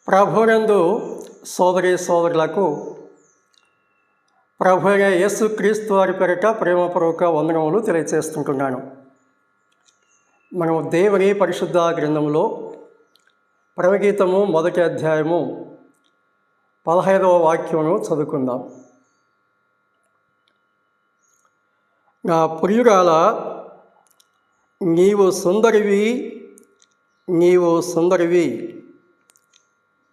ప్రభునందు సోదరి సోదరులకు ప్రభు అయిన యేసుక్రీస్తు వారి పేరిట ప్రేమపూర్వక వందనములు తెలియజేస్తుంటున్నాను. మనం దేవుని పరిశుద్ధ గ్రంథంలో ప్రవగీతము 1వ అధ్యాయము 15వ వాక్యమును చదువుకుందాం. నా ప్రియురాల, నీవు సుందరివి, నీవు సుందరివి,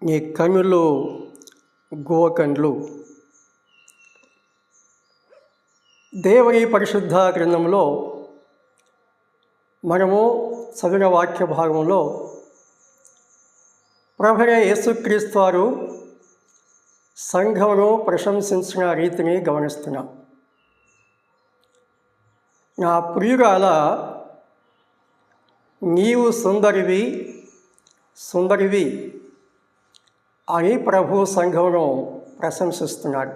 నీ కన్నులు గోకండ్లు. దేవుని పరిశుద్ధ గ్రంథంలో మనము చదివిన వాక్య భాగంలో ప్రభువైన యేసుక్రీస్తు వారు సంఘమును ప్రశంసించిన రీతిని గమనిస్తున్నాం. నా ప్రియురాల, నీవు సుందరివి, సుందరివి అని ప్రభు సంఘమును ప్రశంసిస్తున్నాడు.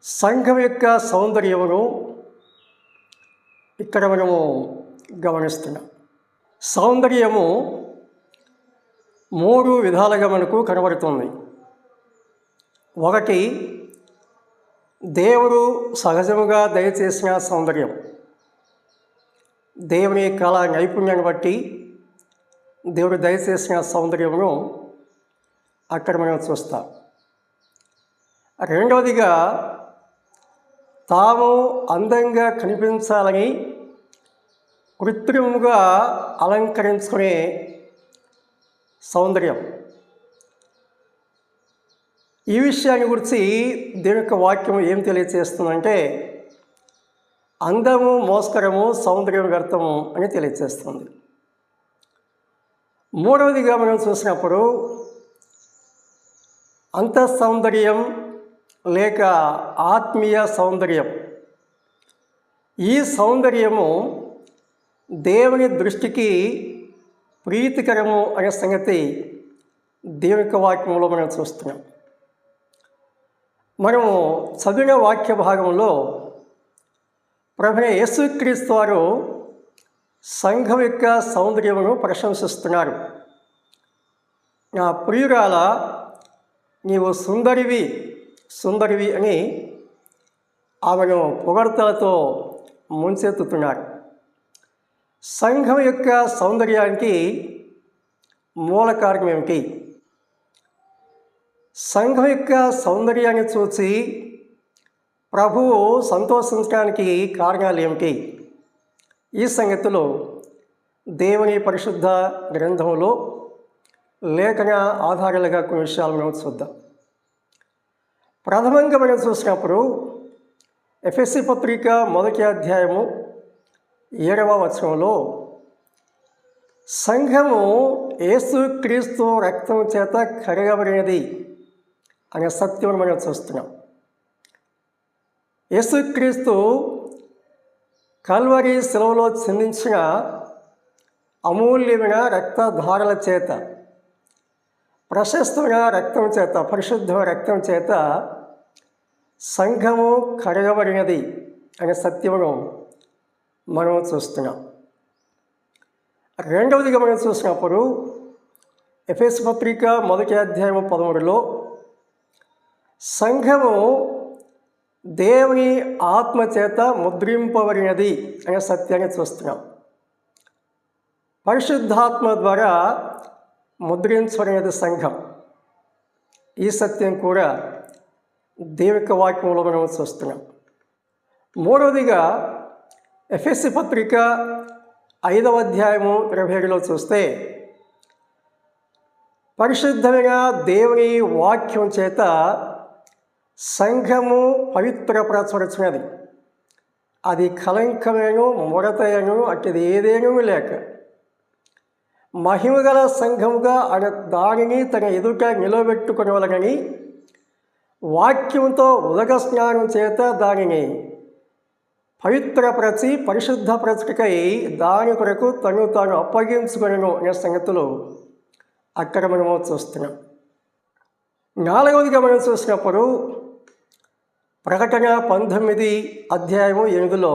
సంఘం యొక్క సౌందర్యమును ఇక్కడ మనము గమనిస్తున్నాం. సౌందర్యము 3 విధాలుగా మనకు కనబడుతుంది. ఒకటి, దేవుడు సహజముగా దయచేసిన సౌందర్యం. దేవుని కళా నైపుణ్యాన్ని బట్టి దేవుడు దయచేసిన సౌందర్యమును అక్కడ మనం చూస్తాం. రెండవదిగా, తాము అందంగా కనిపించాలని కృత్రిమంగా అలంకరించుకునే సౌందర్యం. ఈ విషయాన్ని గురించి దేవుని యొక్క వాక్యం ఏం తెలియజేస్తుందంటే, అందము మోస్కరము, సౌందర్యం వ్యర్థము అని తెలియజేస్తుంది. మూడవదిగా మనం చూసినప్పుడు అంతఃసౌందర్యం లేక ఆత్మీయ సౌందర్యం. ఈ సౌందర్యము దేవుని దృష్టికి ప్రీతికరము అనే సంగతి దేవుని యొక్క వాక్యంలో మనం చూస్తున్నాం. మనము చదివిన వాక్య భాగంలో ప్రభువైన యేసుక్రీస్తు వారు సంఘం యొక్క సౌందర్యమును ప్రశంసిస్తున్నారు. నా ప్రియురాల, నీవు సుందరివి, సుందరివి అని ఆమెను పొగడ్తలతో ముంచెత్తుతున్నారు. సంఘం యొక్క సౌందర్యానికి మూల కారణం ఏమిటి? సంఘం యొక్క సౌందర్యాన్ని చూసి ప్రభువు సంతోషించడానికి కారణాలు ఏమిటి? ఈ సంగతులు దేవుని పరిశుద్ధ గ్రంథంలో లేఖన ఆధారాలుగా కొన్ని విషయాలు మనం చూద్దాం. ప్రథమంగా మనం చూసినప్పుడు ఎఫెసీ పత్రిక 1వ అధ్యాయము 7వ వచనంలో సంఘము యేసుక్రీస్తు రక్తం చేత కడగబడినది అనే సత్యం మనం చూస్తున్నాం. యేసుక్రీస్తు కల్వరి శిలువలో చిందించిన అమూల్యమైన రక్తధారల చేత, ప్రశస్తమైన రక్తం చేత, పరిశుద్ధ రక్తం చేత సంఘము కడగబడినది అనే సత్యమును మనం చూస్తున్నాం. రెండవదిగా మనం చూసినప్పుడు ఎఫెసీ పత్రిక 1వ అధ్యాయము 13లో సంఘము దేవుని ఆత్మ చేత ముద్రింపబడినది అనే సత్యాన్ని చూస్తున్నాం. పరిశుద్ధాత్మ ద్వారా ముద్రించబడినది సంఘం. ఈ సత్యం కూడా దేవుని యొక్క వాక్యంలో మనం చూస్తున్నాం. మూడవదిగా ఎఫెసీ పత్రిక 5వ అధ్యాయము 27లో చూస్తే పరిశుద్ధమైన దేవుని వాక్యం చేత సంఘము పవిత్రపరచబడుచున్నది. అది కలంకమేను, ముడతయను అట్టిది ఏదేనూ లేక మహిమగల సంఘముగా దానిని తన ఎదుట నిలబెట్టుకునవలనని వాక్యంతో ఉదక స్నానం చేత దానిని పవిత్రపరచి పరిశుద్ధపరచుటకై దాని కొరకు తను తాను అప్పగించుకొనెను అనే సంగతులు అక్కడ మనము చూస్తున్నాం. నాలుగవదిగా మనం చూసినప్పుడు ప్రకటన 19 అధ్యాయము 8లో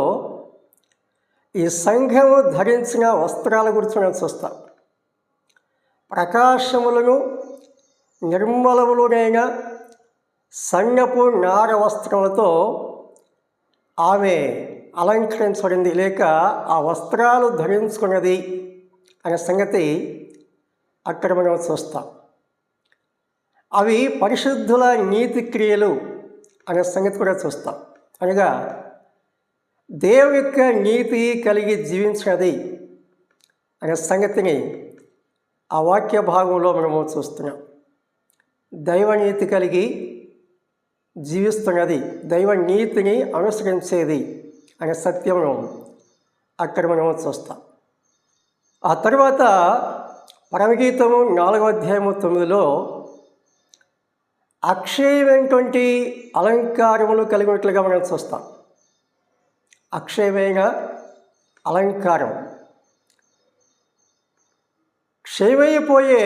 ఈ సంఘము ధరించిన వస్త్రాల గురించి మనం చూస్తాం. ప్రకాశములను నిర్మలములునైన సన్నపు నార వస్త్రములతో ఆమె అలంకరించబడింది, లేక ఆ వస్త్రాలు ధరించుకున్నది అనే సంగతి అక్కడ మనం చూస్తాం. అవి పరిశుద్ధుల నీతి క్రియలు అనే సంగతి కూడా చూస్తాం. అనగా దేవుని యొక్క నీతి కలిగి జీవించినది అనే సంగతిని ఆ వాక్య భాగంలో మనము చూస్తున్నాం. దైవనీతి కలిగి జీవిస్తున్నది, దైవ నీతిని అనుసరించేది అనే సత్యమును అక్కడ మనము చూస్తాం. ఆ తర్వాత పరమగీతము 4వ అధ్యాయము 9లో అక్షయమైనటువంటి అలంకారములు కలిగినట్లుగా మనం చూస్తాం. అక్షయమైన అలంకారం, క్షయమైపోయే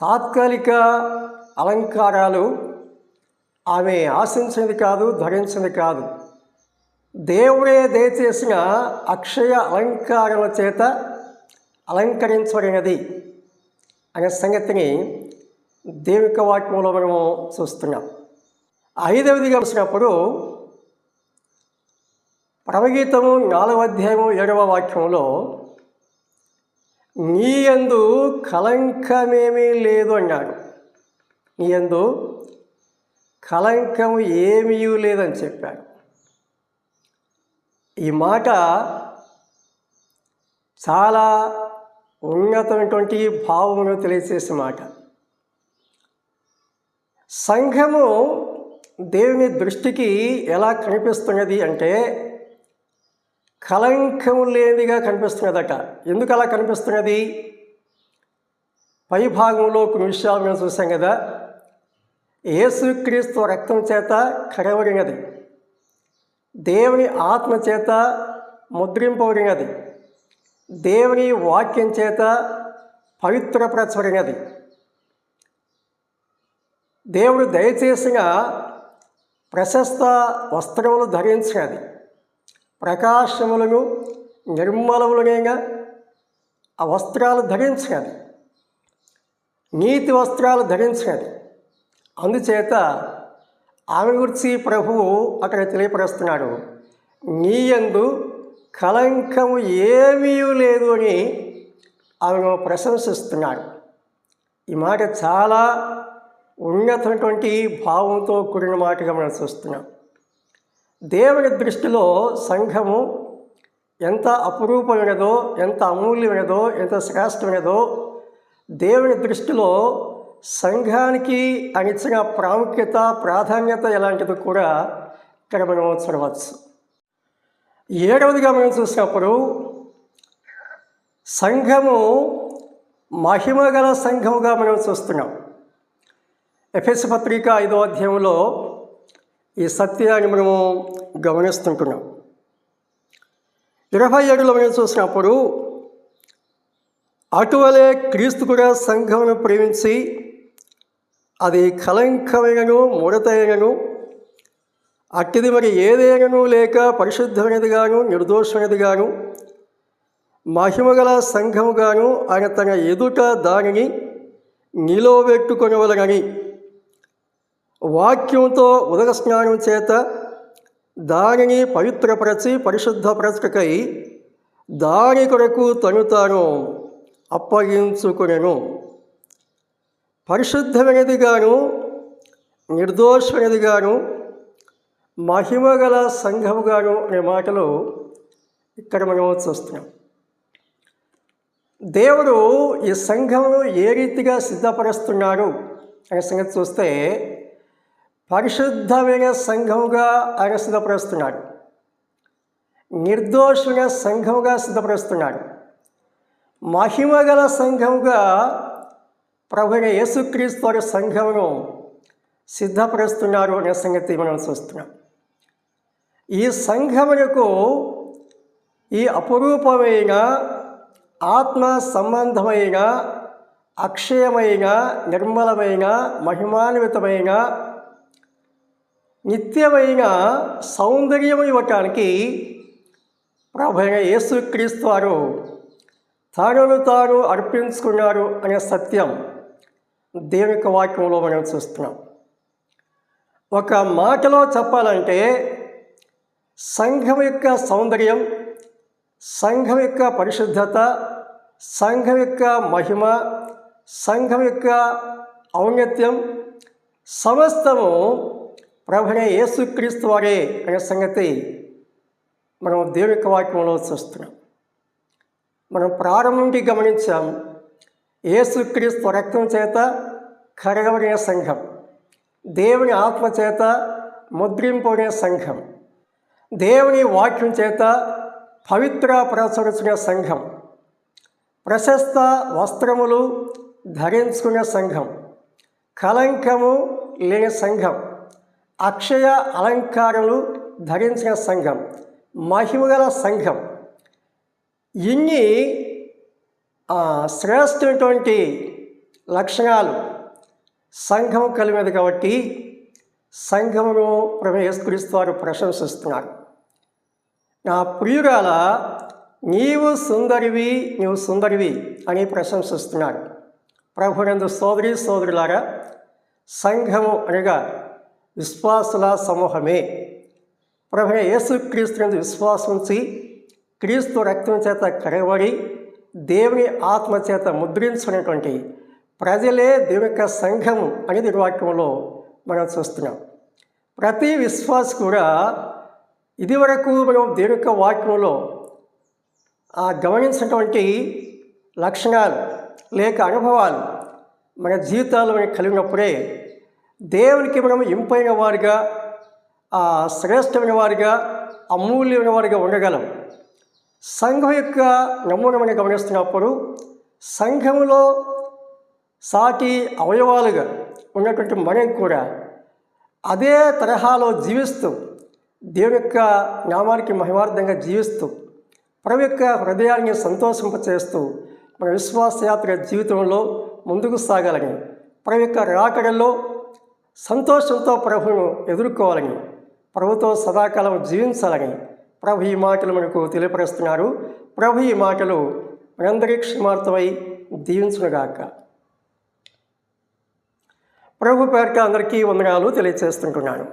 తాత్కాలిక అలంకారాలు ఆమె ఆశించినది కాదు, ధరించినది కాదు. దేవుడే దయచేసిన అక్షయ అలంకారముల చేత అలంకరించబడినది అనే సంగతిని దేవుని వాక్యంలో మనము చూస్తున్నాం. 5వదిగా వచ్చినప్పుడు పరమగీతము 4వ అధ్యాయము 7వ వాక్యంలో నీ యందు కళంకమేమీ లేదు అన్నాడు. నీ యందు కళంకము ఏమీ లేదని చెప్పాడు. ఈ మాట చాలా ఉన్నతమైనటువంటి భావమును తెలియజేసే మాట. సంఘము దేవుని దృష్టికి ఎలా కనిపిస్తున్నది అంటే కళంకము లేనిదిగా కనిపిస్తున్నదట. ఎందుకు అలా కనిపిస్తున్నది? పై భాగంలో కొన్ని విషయాలు మేము చూసాం కదా. యేసుక్రీస్తు రక్తం చేత కడవడినది, దేవుని ఆత్మ చేత ముద్రింపబడినది, దేవుని వాక్యం చేత పవిత్రపరచబడినది, దేవుడు దయచేసిన ప్రశస్త వస్త్రములు ధరించినది, ప్రకాశములను నిర్మలములనైన ఆ వస్త్రాలు ధరించినది, నీతి వస్త్రాలు ధరించినది. అందుచేత ఆమె గురించి ప్రభువు అక్కడ తెలియపరుస్తున్నాడు, నీ యందు కళంకము ఏమీ లేదు అని ఆమెను ప్రశంసిస్తున్నాడు. ఈ మాట చాలా ఉన్నతమైనటువంటి భావంతో కూడిన మాటగా మనం చూస్తున్నాం. దేవుని దృష్టిలో సంఘము ఎంత అపురూపమైనదో, ఎంత అమూల్యమైనదో, ఎంత శ్రేష్టమైనదో, దేవుని దృష్టిలో సంఘానికి అనిచ్చిన ప్రాముఖ్యత, ప్రాధాన్యత ఎలాంటిది కూడా ఇక్కడ మనం చూడవచ్చు. 7వదిగా మనం చూసినప్పుడు సంఘము మహిమగల సంఘముగా మనం చూస్తున్నాం. ఎఫెసు పత్రిక 5వ అధ్యాయంలో ఈ సత్యాన్ని మనము గమనిస్తుంటున్నాం. 27లో మనం చూసినప్పుడు అటువలే క్రీస్తు కూడా సంఘమును ప్రేమించి అది కళంకమైనను ముడతైనను అట్టిది మరి ఏదైనను లేక పరిశుద్ధమైనదిగాను నిర్దోషమైనదిగాను మహిమగల సంఘముగాను ఆయన తన ఎదుట దానిని నిలవబెట్టుకొనవలెనని వాక్యంతో ఉదక స్నానం చేత దానిని పవిత్రపరచి పరిశుద్ధపరచుటకై దాని కొరకు తను తాను అప్పగించుకొనెను. పరిశుద్ధమైనదిగాను నిర్దోషమైనదిగాను మహిమగల సంఘముగాను అనే మాటలు ఇక్కడ మనం చూస్తున్నాం. దేవుడు ఈ సంఘమును ఏ రీతిగా సిద్ధపరుస్తున్నాడు అనే సంగతి చూస్తే పరిశుద్ధమైన సంఘముగా ఆయన సిద్ధపరుస్తున్నాడు, నిర్దోషమైన సంఘముగా సిద్ధపరుస్తున్నాడు, మహిమగల సంఘముగా ప్రభువైన యేసుక్రీస్తు వారి సంఘమును సిద్ధపరుస్తున్నారు అనే సంగతి మనం చూస్తున్నాం. ఈ సంఘమునకు ఈ అపురూపమైన ఆత్మ సంబంధమైన అక్షయమైన నిర్మలమైన మహిమాన్వితమైన నిత్యమైన సౌందర్యం ఇవ్వటానికి ప్రభువైన యేసుక్రీస్తు వారు తానును తాను అర్పించుకున్నారు అనే సత్యం దేవుని యొక్క వాక్యంలో మనం చూస్తున్నాం. ఒక మాటలో చెప్పాలంటే సంఘం యొక్క సౌందర్యం, సంఘం యొక్క పరిశుద్ధత, సంఘం యొక్క మహిమ, సంఘం యొక్క ఔన్నత్యం సమస్తము ప్రభువైన యేసుక్రీస్తు వారే అనే సంగతి మనం దేవుని యొక్క వాక్యంలో చూస్తున్నాం. మనం ప్రారంభం నుండి గమనించాం. యేసుక్రీస్తు రక్తం చేత కడగబడిన సంఘం, దేవుని ఆత్మ చేత ముద్రింపబడిన సంఘం, దేవుని వాక్యం చేత పవిత్రపరచబడిన సంఘం, ప్రశస్త వస్త్రములు ధరించుకునే సంఘం, కళంకము లేని సంఘం, అక్షయ అలంకారములు ధరించిన సంఘం, మహిమగల సంఘం. ఇన్ని శ్రేష్టమైనటువంటి లక్షణాలు సంఘం కలిగినది కాబట్టి సంఘమును ప్రభువైన యేసుక్రీస్తు వారు ప్రశంసిస్తున్నారు. నా ప్రియురాల, నీవు సుందరివి అని ప్రశంసిస్తున్నారు. ప్రభునందు సోదరి సోదరులారా, సంఘము అనగా విశ్వాసుల సమూహమే. ప్రభువైన యేసుక్రీస్తునందు విశ్వాసం ఉంచి క్రీస్తు రక్తం చేత కడగబడి దేవుని ఆత్మ చేత ముద్రించుకున్నటువంటి ప్రజలే దేవుని యొక్క సంఘము అనేది వాక్యంలో మనం చూస్తున్నాం. ప్రతి విశ్వాసి కూడా ఇదివరకు మనం దేవుని యొక్క వాక్యంలో గమనించినటువంటి లక్షణాలు లేక అనుభవాలు మన జీవితాల్లో మనం కలిగినప్పుడే దేవునికి మనం ఇంపైన వారిగా, శ్రేష్టమైన వారిగా, అమూల్యమైన వారిగా ఉండగలం. సంఘం యొక్క నమూనమని గమనిస్తున్నప్పుడు సంఘములో సాటి అవయవాలుగా ఉన్నటువంటి మనం కూడా అదే తరహాలో జీవిస్తూ దేవుని యొక్క నామానికి మహిమార్థంగా జీవిస్తూ ప్రభు యొక్క హృదయాన్ని సంతోషింపచేస్తూ మన విశ్వాసయాత్ర జీవితంలో ముందుకు సాగాలని, ప్రభు యొక్క రాకడలో సంతోషంతో ప్రభువును ఎదుర్కోవాలని, ప్రభుతో సదాకాలం జీవించాలని ప్రభు ఈ మాటలు మనకు తెలియపరుస్తున్నారు. ప్రభు ఈ మాటలు మనందరి క్షమార్థమై దీవించునుగాక. ప్రభు పేరిట అందరికీ వందనాలు తెలియజేస్తుంటున్నాను.